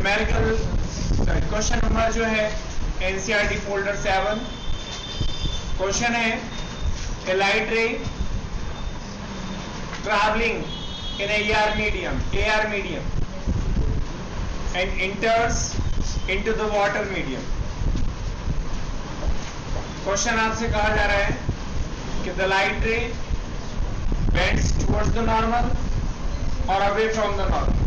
Numerical question number जो है NCERT folder 7 question है a light ray travelling in AR medium and enters into the water medium. Question आपसे कहा जा रहा है कि the light ray bends towards the normal or away from the normal.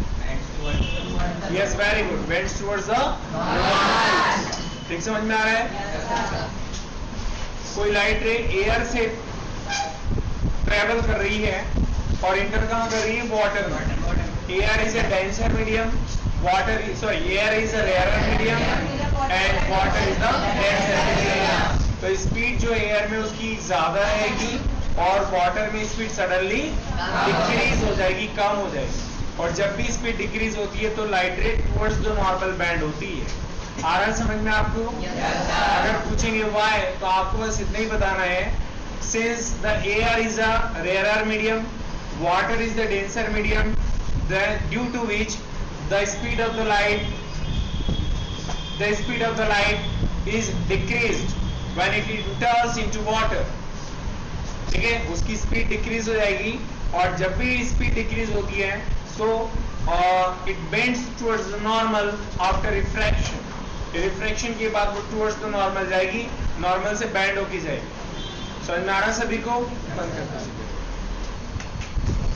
Yes, very good. Bends towards the normal. ठीक समझ में आ रहा है? कोई लाइट रे एयर से ट्रेवल कर रही है और इंटर कहाँ कर रही है? वाटर में. Air is a denser medium, water air is a rarer medium and water is the denser medium. तो स्पीड जो एयर में उसकी ज्यादा रहेगी और वाटर में स्पीड सडनली डिक्रीज हो जाएगी, कम हो जाएगी. और जब भी स्पीड डिक्रीज होती है तो लाइट रे टुवर्ड्स द नॉर्मल बैंड होती है. आ रहा है समझ में आपको? अगर पूछेंगे व्हाई तो आपको बस इतना ही बताना है. Since the air is a rarer medium, water is the denser medium, due to which the speed of the light is decreased when it enters into water. ठीक है, उसकी स्पीड डिक्रीज हो जाएगी और जब भी स्पीड डिक्रीज होती है तो it bends towards the normal after refraction. Refraction के बाद वो टुवर्ड्स द नॉर्मल जाएगी, नॉर्मल से बैंड होके जाएगी. समझ में आ रहा सभी को?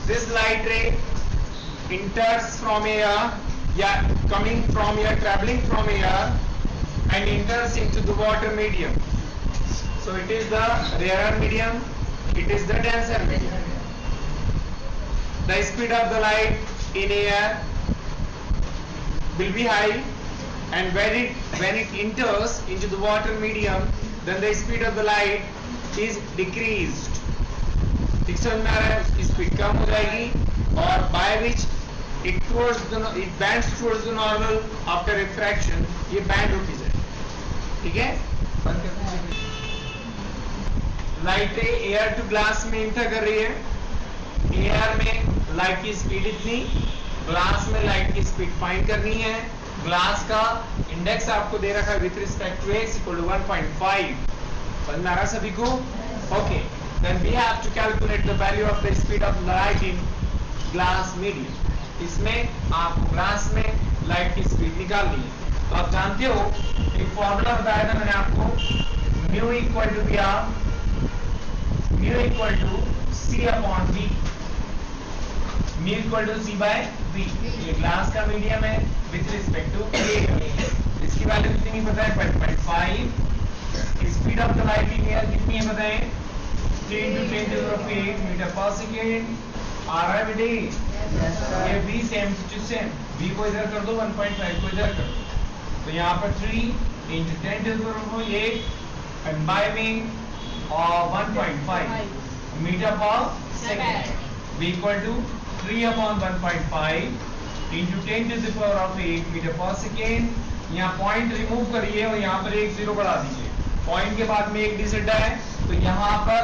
This light ray enters from air या coming from air, travelling from air and enters into the water medium. So it is the rarer medium, it is the denser medium. The speed of the light in air will be high, and when it enters into the water medium, then the speed of the light is decreased. ठीक समझ में आ रहा है? उसकी speed कम हो जाएगी और by which it bends towards the normal after refraction. ये बैंड होती जाएगी. ठीक है, बंद कर दीजिए. लाइट एयर टू ग्लास में इंटर कर रही है. एयर में लाइट की स्पीड इतनी, ग्लास में लाइट की स्पीड फाइंड करनी है. ग्लास का इंडेक्स आपको दे रखा है with respect to x equal to 1.5. समझ में आ रहा सभी को? Okay, then we have to calculate the value of the speed of light in glass medium. इसमें आपको ग्लास में लाइट की स्पीड निकालनी है. तो आप जानते हो एक फॉर्मूला बताया था मैंने आपको, mu equal to C upon V. Mu equal to C by V. ये ग्लास का मीडियम है विथ रिस्पेक्ट टू A. इसकी वैल्यू कितनी पता है? 1.5. Speed of the light in air कितनी है बताएं? 10 to 10 to the 8 मीटर पर सेकेंड. आ रहा है बेटे? ये V same to same. V को इधर कर दो, 1.5 को इधर कर दो. तो यहाँ पर 3 into 10 to the 8 and by में 1.5 मीटर पर second. V equal to 3 upon 1.5 into 10 to the power of 8 metre पर सेकेंड. यहाँ पॉइंट रिमूव करिए और यहाँ पर एक जीरो बढ़ा दीजिए. पॉइंट के बाद में एक डिजिट है तो यहाँ पर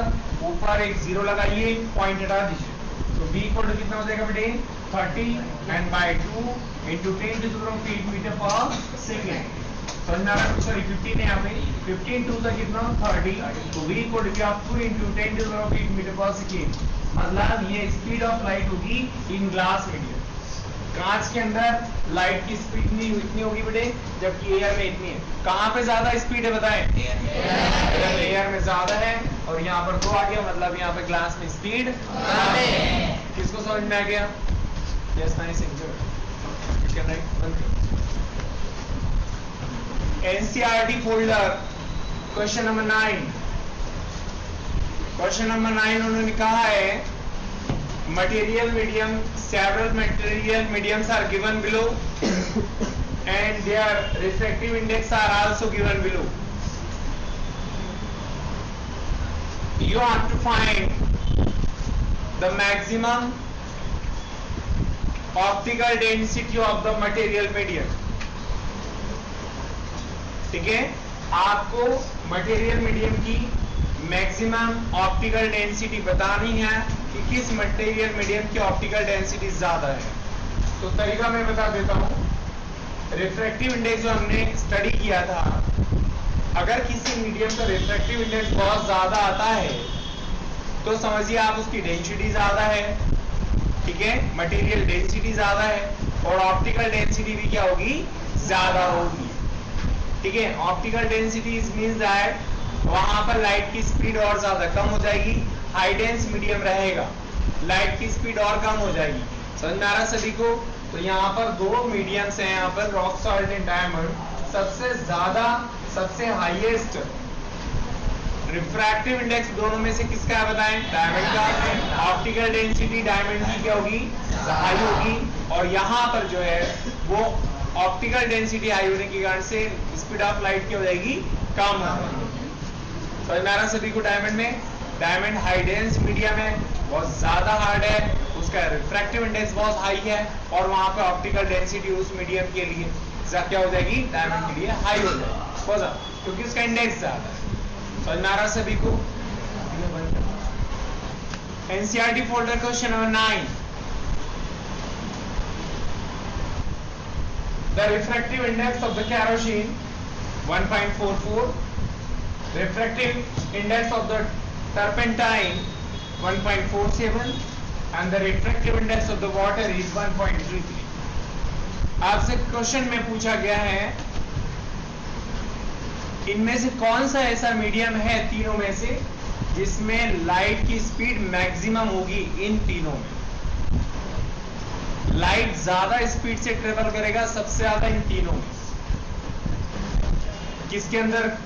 ऊपर एक जीरो लगाइए, पॉइंट हटा दीजिए. तो V इक्वल टू कितना हो जाएगा बेटे? 30 and by 2 into 10 to the power of 8 metre पर सेकेंड. सॉरी 15 है यहाँ पे. 15 2 तक कितना? 30. तो V equal to 2 into 10 to the power of 8 metre पर सेकेंड. मतलब ये स्पीड ऑफ लाइट होगी इन ग्लास मीडियम. कांच के अंदर लाइट की स्पीड इतनी होगी बेटे, जबकि एयर में इतनी है. कहाँ पे ज्यादा स्पीड है बताएं? एयर में ज्यादा है और यहाँ पर 2 आ गया, मतलब यहाँ पे ग्लास में स्पीड कम है. किसको समझ में आ गया? Yes, nice. NCERT folder question number 9. Question number 9 उन्होंने कहा है material medium, several material mediums are given below and their refractive index are also given below. You have to find the maximum optical density of the material medium. ठीक है, आपको material medium की maximum optical density बतानी है कि किस material medium की optical density ज्यादा है. तो तरीका मैं बता देता हूं. रिफ्रैक्टिव इंडेक्स जो हमने स्टडी किया था, अगर किसी मीडियम का रिफ्रैक्टिव इंडेक्स बहुत ज्यादा आता है तो समझिए आप उसकी डेंसिटी ज्यादा है, ठीक है, मटेरियल डेंसिटी ज्यादा है और ऑप्टिकल डेंसिटी भी क्या होगी, ज्यादा होगी, ठीक है। ऑप्टिकल डेंसिटी मींस दैट वहां पर लाइट की स्पीड और ज्यादा कम हो जाएगी, हाई डेंस मीडियम रहेगा, लाइट की स्पीड और कम हो जाएगी। समझ में आ रहा सभी को? तो यहाँ पर दो मीडियम्स हैं, यहाँ पर रॉक सॉल्ट एंड डायमंड। सबसे ज्यादा, सबसे हाईएस्ट रिफ्रैक्टिव इंडेक्स दोनों में से किसका है बताएं? डायमंड का। ऑप्टिकल डेंसिटी डायमंड की क्या होगी, हाई होगी, और यहाँ पर जो है वो ऑप्टिकल डेंसिटी हाई होने के कारण से स्पीड ऑफ लाइट क्या हो जाएगी, कम हो जाएगी। समझ में आ रहा सभी को? डायमंड में, डायमंड हाई डेंस मीडियम है, बहुत ज्यादा हार्ड है, उसका रिफ्रैक्टिव इंडेक्स बहुत हाई है, और वहां पे ऑप्टिकल डेंसिटी उस मीडियम के लिए क्या हो जाएगी, डायमंड के लिए हाई हो जाएगी, क्योंकि उसका इंडेक्स ज्यादा है। समझ में आ रहा सभी को? NCERT folder question number 9। The refractive index of the kerosene 1.44, refractive index of the turpentine 1.47 and the refractive index of the water is 1.33। आपसे क्वेश्चन में पूछा गया है इनमें से कौन सा ऐसा मीडियम है तीनों में से जिसमें लाइट की स्पीड मैक्सिमम होगी। इन तीनों में लाइट ज्यादा स्पीड से ट्रेवल करेगा, सबसे ज्यादा इन तीनों में किसके अंदर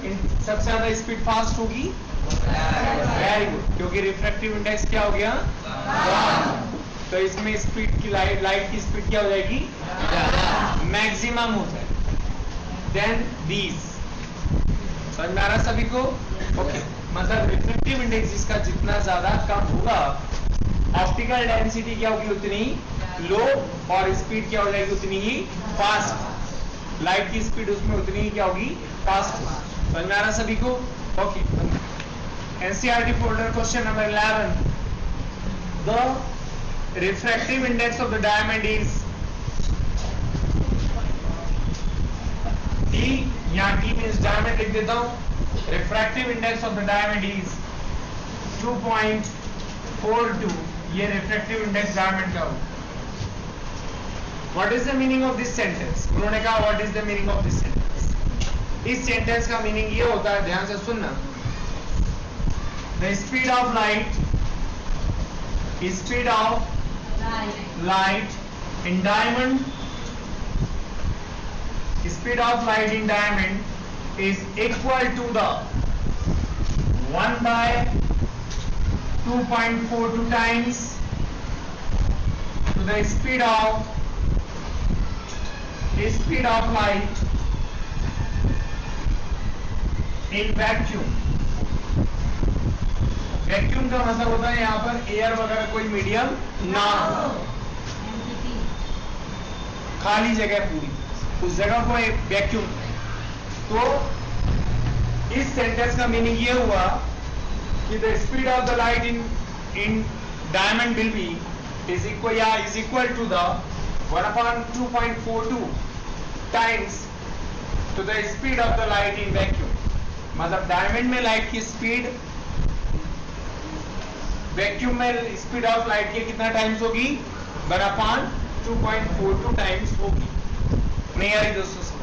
सबसे ज्यादा स्पीड फास्ट होगी? वेरी गुड, क्योंकि रिफ्रैक्टिव इंडेक्स क्या हो गया, तो इसमें स्पीड की लाइट की स्पीड क्या हो जाएगी, मैक्सिमम हो जाएगी। देन दीज, समझ में आ रहा सभी को? ओके, मतलब रिफ्रैक्टिव इंडेक्स इसका जितना ज्यादा कम होगा, ऑप्टिकल डेंसिटी क्या होगी उतनी लो, और स्पीड क्या हो जाएगी उतनी ही फास्ट, लाइट की स्पीड उसमें उतनी ही क्या होगी, फास्ट। समझ में आ रहा सभी को? Okay, NCERT folder question number 11। The refractive index of the diamond is D, यहाँ डी मींस डायमंड लिख देता हूं। Refractive index of the diamond is 2.42, ये रिफ्रैक्टिव इंडेक्स डायमंड का होगा। What is the meaning of this sentence? उन्होंने कहा what is the meaning of this sentence. इस सेंटेंस का मीनिंग ये होता है, ध्यान से सुनना, the speed of light, speed of light in diamond, speed of light in diamond is equal to the 1/2.42 times to the speed of light in vacuum। Vacuum का मतलब होता है यहाँ पर एयर वगैरह कोई मीडियम ना हो, खाली जगह पूरी, उस जगह को एक वैक्यूम। तो इस सेंटेंस का मीनिंग ये हुआ कि the speed of the light in diamond will be is equal to the 1/2.42 times to the speed of the light in vacuum. मतलब डायमंड में लाइट की स्पीड वैक्यूम में स्पीड ऑफ लाइट के कितना टाइम्स होगी, 1/2.42 टाइम्स होगी। नहीं आ रही दोस्तों समझ?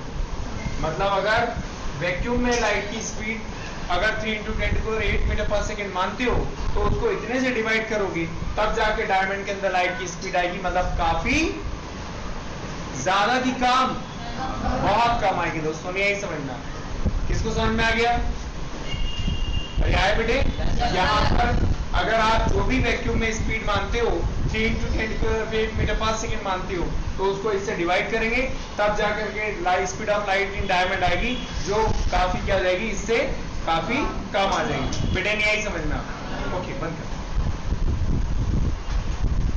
मतलब अगर वैक्यूम में लाइट की स्पीड अगर 3 × 10⁸ मीटर पर सेकेंड मानते हो तो उसको इतने से डिवाइड करोगे तब जाके डायमंड के अंदर लाइट की स्पीड आएगी। मतलब काफी ज्यादा की कम, बहुत कम आएगी दोस्तों। नहीं यही समझना, किसको समझ में आ गया? आए बेटे, यहाँ पर अगर आप जो भी वैक्यूम में स्पीड मानते हो 3 × 10⁸ मीटर पर सेकेंड मानते हो तो उसको इससे डिवाइड करेंगे तब जाकर के speed of light in diamond आएगी, जो काफी क्या हो जाएगी, इससे काफी कम आ जाएगी। बेटे नहीं आई समझना? ओके, बंद कर।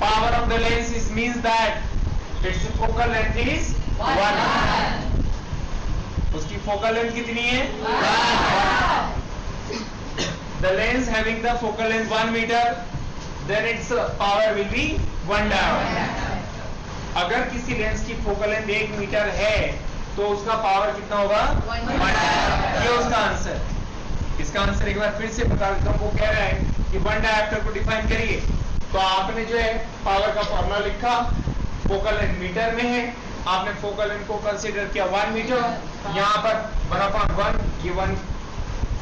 Power of the lens is means that it's focal length is 1। उसकी फोकल लेंथ कितनी है? 1। The lens having the focal length 1 meter, then its power will be 1 diopter। अगर किसी लेंस की फोकल लेंथ 1 मीटर है तो उसका पावर कितना होगा 1 ये उसका आंसर। इसका आंसर एक बार फिर से बता देता हूँ। वो कह रहा है कि 1 डायोप्टर को डिफाइन करिए, तो आपने जो है पावर का फॉर्मूला लिखा, फोकल लेंथ मीटर में है, आपने फोकल लेंथ को कंसीडर किया 1 मीटर, यहाँ पर 1/1 ये 1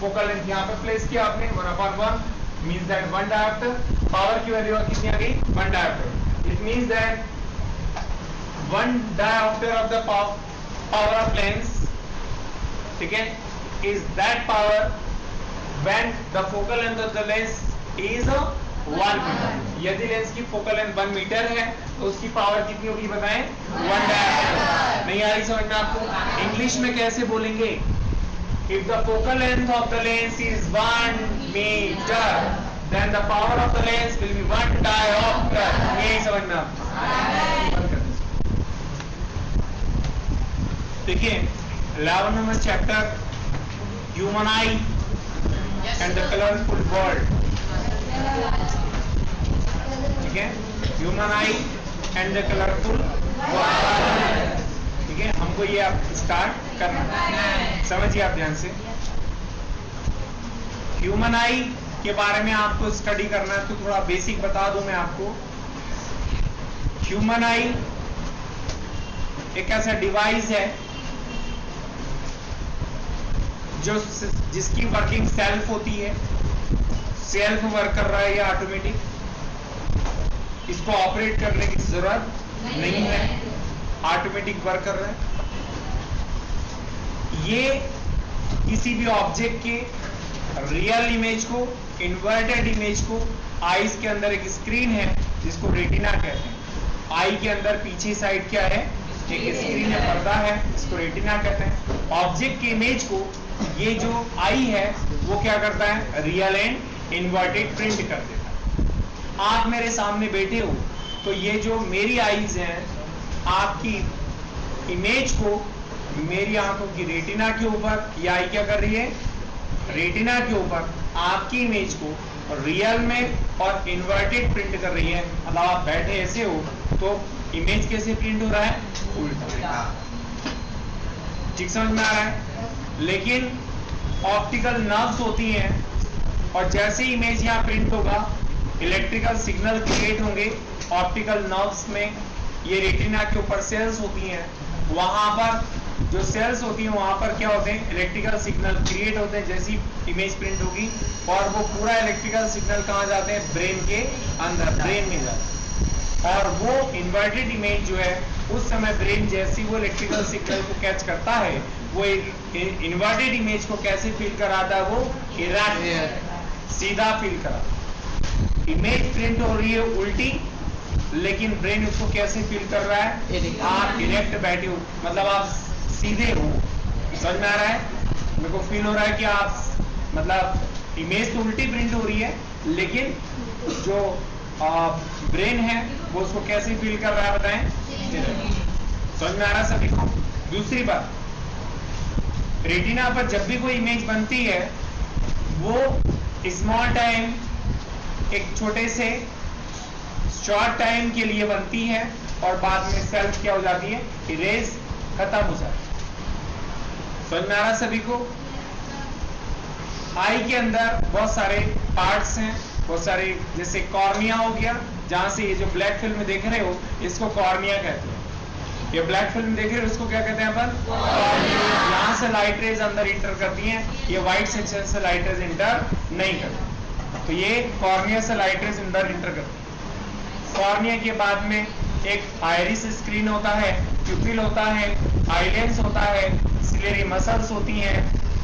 फोकल लेंथ यहाँ पर प्लेस किया आपने 1/1 मींस दैट 1 डायोप्टर। पावर की वैल्यू कितनी आ गई 1 dioptre. It means that 1 dioptre of the power of lens, ठीक है, is that power when the focal length of the lens is 1 metre. यदि लेंस की फोकल लेंथ 1 मीटर है तो उसकी पावर कितनी होगी बताएं 1 डायोप्टर। नहीं आ रही समझ में आपको? इंग्लिश में कैसे बोलेंगे? If the focal length of the lens is 1 meter, then the power of the lens will be 1 diopter। यही समझ में आपको? देखिए 11 number chapter human I and the colorful world, ठीक है, human I and the colourful world, ठीक है, हमको ये आप स्टार्ट करना है, समझिए आप ध्यान से। ह्यूमन आई के बारे में आपको स्टडी करना है, तो थोड़ा बेसिक बता दूं मैं आपको। ह्यूमन आई एक ऐसा डिवाइस है जो जिसकी वर्किंग सेल्फ होती है, सेल्फ वर्क कर रहा है या ऑटोमेटिक, इसको ऑपरेट करने की जरूरत नहीं है, ऑटोमेटिक वर्क कर रहा है। ये किसी भी ऑब्जेक्ट के रियल इमेज को, इन्वर्टेड इमेज को, आईज के अंदर एक स्क्रीन है जिसको रेटिना कहते हैं। आई के अंदर पीछे साइड क्या है, एक स्क्रीन है, पर्दा है, इसको रेटिना कहते हैं। ऑब्जेक्ट की इमेज को ये जो आई है वो क्या करता है, रियल एंड इन्वर्टेड प्रिंट कर देता है। आप मेरे सामने बैठे हो तो ये जो मेरी आईज हैं, आपकी इमेज को मेरी आंखों की रेटिना के ऊपर, ये आई क्या कर रही है, रेटिना के ऊपर आपकी इमेज को रियल में और इन्वर्टेड प्रिंट कर रही है। मतलब आप बैठे ऐसे हो तो इमेज कैसे प्रिंट हो रहा है, उल्टा। ठीक समझ में आ रहा है? लेकिन ऑप्टिकल नर्व्स होती हैं और जैसे इमेज यहाँ प्रिंट होगा इलेक्ट्रिकल सिग्नल क्रिएट होंगे ऑप्टिकल नर्व्स में। ये रेटिना के ऊपर सेल्स होती हैं, वहां पर जो सेल्स होती हैं वहां पर क्या होते हैं, इलेक्ट्रिकल सिग्नल क्रिएट होते हैं जैसी इमेज प्रिंट होगी, और वो पूरा इलेक्ट्रिकल सिग्नल कहाँ जाते हैं, ब्रेन के अंदर, ब्रेन में जाते हैं। और वो इन्वर्टेड इमेज जो है उस समय ब्रेन जैसी वो इलेक्ट्रिकल सिग्नल को कैच करता है, वो इन्वर्टेड इमेज को कैसे फील कराता है, वो इरेक्ट सीधा फील कराता। इमेज प्रिंट हो रही है उल्टी, लेकिन ब्रेन उसको कैसे फील कर रहा है, आप इरेक्ट बैठे हो, मतलब आप सीधे हो। समझ में आ रहा है? मेरे को फील हो रहा है कि आप मतलब इमेज तो उल्टी प्रिंट हो रही है, लेकिन जो ब्रेन है वो उसको कैसे फील कर रहा है बताएं। समझ में आ रहा है सभी को? दूसरी बात, रेटिना पर जब भी कोई इमेज बनती है वो स्मॉल टाइम, एक छोटे से शॉर्ट टाइम के लिए बनती है और बाद में सेल्फ क्या हो जाती है, इरेज, खत्म हो जाती है। समझ में आ रहा सभी को? आई के अंदर बहुत सारे पार्ट्स हैं, बहुत सारे, जैसे कॉर्निया हो गया, जहां से ये जो ब्लैक फिल्म देख रहे हो इसको कॉर्निया कहते हैं। ये ब्लैक फिल्म देख रहे हो इसको क्या कहते हैं अपन, कॉर्निया। यहाँ से लाइट रेज अंदर इंटर करती हैं, ये व्हाइट सेक्शन से लाइट रेज इंटर नहीं करती, तो ये कॉर्निया से लाइट रेज अंदर इंटर करती है। कॉर्निया के बाद में एक आयरिस स्क्रीन होता है, प्यूपिल होता है, आईलेंस होता है, सिलेरी मसल्स होती हैं,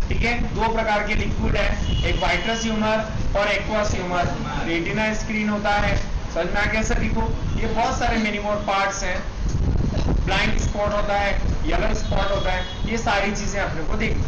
ठीक है। दो प्रकार के लिक्विड है, एक वाइट्रस ह्यूमर और एक्वस ह्यूमर। रेटिना स्क्रीन होता है, समझ में आ गया सभी को? ये बहुत सारे मेनी मोर पार्ट्स हैं, ब्लाइंड स्पॉट होता है, येलो स्पॉट होता है, ये सारी चीजें अपने को देखनी।